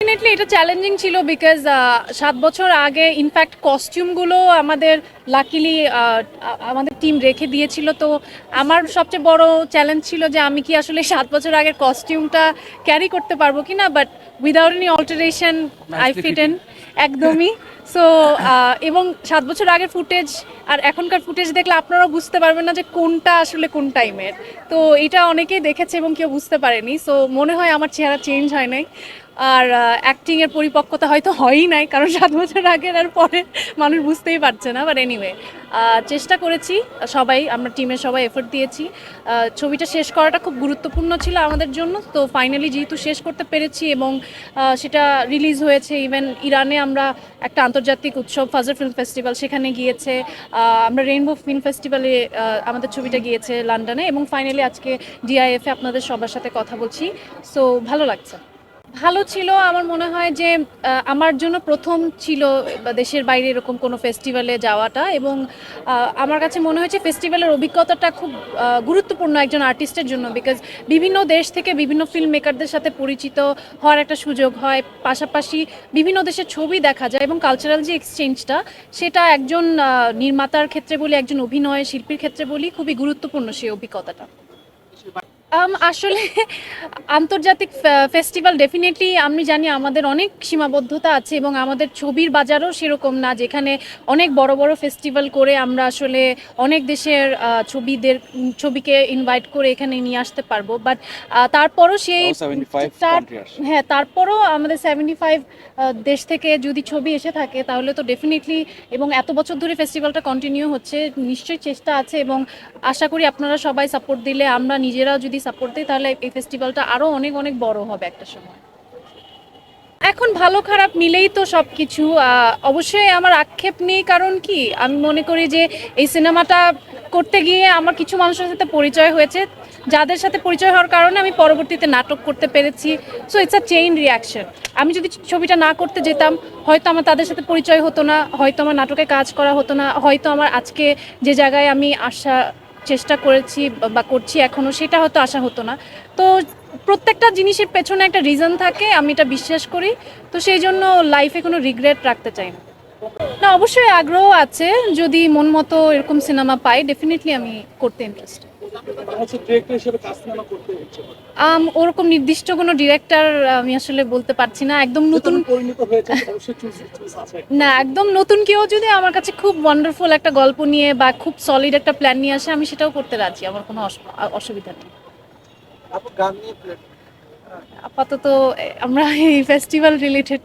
Definitely এটা challenging ছিল because 7 বছর আগে ইনফ্যাক্ট কস্টিউমগুলো আমাদের লাকিলি আমাদের টিম রেখে দিয়েছিল। তো আমার সবচেয়ে বড় চ্যালেঞ্জ ছিল যে আমি কি আসলে 7 বছর আগের কস্টিউমটা ক্যারি করতে পারবো কি না, but without any alteration I Nicely fit in fitting. একদমই। সো এবং 7 বছর আগের ফুটেজ আর এখনকার ফুটেজ দেখলে আপনারাও বুঝতে পারবেন না যে কোনটা আসলে কোন টাইমের। তো এটা অনেকেই দেখেছে এবং কেউ বুঝতে পারেনি। সো মনে হয় আমার চেহারা চেঞ্জ হয় নাই, আর অ্যাক্টিংয়ের পরিপক্কতা হয়তো হয়ই নাই, কারণ 7 বছর আগের আর পরে মানুষ বুঝতেই পারছে না। বাট এনিওয়ে চেষ্টা করেছি, সবাই আমরা টিমের সবাই এফোর্ট দিয়েছি। ছবিটা শেষ করাটা খুব গুরুত্বপূর্ণ ছিল আমাদের জন্য। তো ফাইনালি যেহেতু শেষ করতে পেরেছি এবং সেটা রিলিজ হয়েছে, ইভেন ইরানে আমরা একটা আন্তর্জাতিক উৎসব ফাজার ফিল্ম ফেস্টিভ্যাল সেখানে গিয়েছে, আমরা রেইনবো ফিল্ম ফেস্টিভ্যালে আমাদের ছবিটা গিয়েছে লন্ডনে, এবং ফাইনালি আজকে ডিআইএফে আপনাদের সবার সাথে কথা বলছি। সো ভালো লাগছে। ভালো ছিল, আমার মনে হয় যে আমার জন্য প্রথম ছিল দেশের বাইরে এরকম কোনো ফেস্টিভ্যালে যাওয়াটা, এবং আমার কাছে মনে হয়েছে ফেস্টিভ্যালের অভিজ্ঞতাটা খুব গুরুত্বপূর্ণ একজন আর্টিস্টের জন্য, বিকজ বিভিন্ন দেশ থেকে বিভিন্ন ফিল্ম মেকারদের সাথে পরিচিত হওয়ার একটা সুযোগ হয়, পাশাপাশি বিভিন্ন দেশের ছবি দেখা যায়, এবং কালচারাল যে এক্সচেঞ্জটা সেটা একজন নির্মাতার ক্ষেত্রে বলি, একজন অভিনয় শিল্পীর ক্ষেত্রে বলি, খুবই গুরুত্বপূর্ণ সেই অভিজ্ঞতাটা। আসলে আন্তর্জাতিক ফেস্টিভ্যাল ডেফিনেটলি আমি জানি আমাদের অনেক সীমাবদ্ধতা আছে, এবং আমাদের ছবির বাজারও সেরকম না যেখানে অনেক বড় বড় ফেস্টিভ্যাল করে আমরা আসলে অনেক দেশের ছবিকে ইনভাইট করে এখানে নিয়ে আসতে পারবো। বাট তারপরও সেই All 75 তার- country আসে। হ্যাঁ, তারপরও আমাদের 75 দেশ থেকে যদি ছবি এসে থাকে তাহলে তো ডেফিনেটলি, এবং এত বছর ধরে ফেস্টিভ্যালটা কন্টিনিউ হচ্ছে, নিশ্চয়ই চেষ্টা আছে, এবং আশা করি আপনারা সবাই সাপোর্ট দিলে, আমরা নিজেরাও যদি সাপোর্ট দিই, তাহলে এই ফেস্টিভ্যালটা আরও অনেক অনেক বড় হবে একটা সময়। এখন ভালো খারাপ মিলেই তো সব কিছু। অবশ্যই আমার আক্ষেপ নেই, কারণ কি আমি মনে করি যে এই সিনেমাটা করতে গিয়ে আমার কিছু মানুষের সাথে পরিচয় হয়েছে, যাদের সাথে পরিচয় হওয়ার কারণে আমি পরবর্তীতে নাটক করতে পেরেছি। So it's a chain reaction. আমি যদি ছবিটা না করতে যেতাম, হয়তো আমার তাদের সাথে পরিচয় হতো না, হয়তো আমার নাটকে কাজ করা হতো না, হয়তো আমার আজকে যে জায়গায় আমি আসা চেষ্টা করেছি বা করছি এখনও, সেটা হয়তো আসা হতো না। তো প্রত্যেকটা জিনিসের পেছনে একটা রিজন থাকে, আমি এটা বিশ্বাস করি। তো সেই জন্য লাইফে কোনো রিগ্রেট রাখতে চাই না। না, অবশ্যই আগ্রহ আছে, যদি মন মতো এরকম সিনেমা পাই ডেফিনেটলি আমি করতে ইন্টারেস্ট। আচ্ছা, ডিরেক্টর হিসেবে কাজ সিনেমা করতে ইচ্ছে করে। ওরকম নির্দিষ্ট কোনো ডিরেক্টর আমি আসলে বলতে পারছি না। একদম নতুন, পরিণত হয়েছে অবশ্যই চুজ আছে। না একদম নতুন কেউ যদি আমার কাছে খুব ওয়ান্ডারফুল একটা গল্প নিয়ে বা খুব সলিড একটা প্ল্যান নিয়ে আসে, আমি সেটাও করতে রাজি, আমার কোনো অসুবিধা নেই। আপু গান নিয়ে আপাতত আমরা এই ফেস্টিভ্যাল রিলেটেড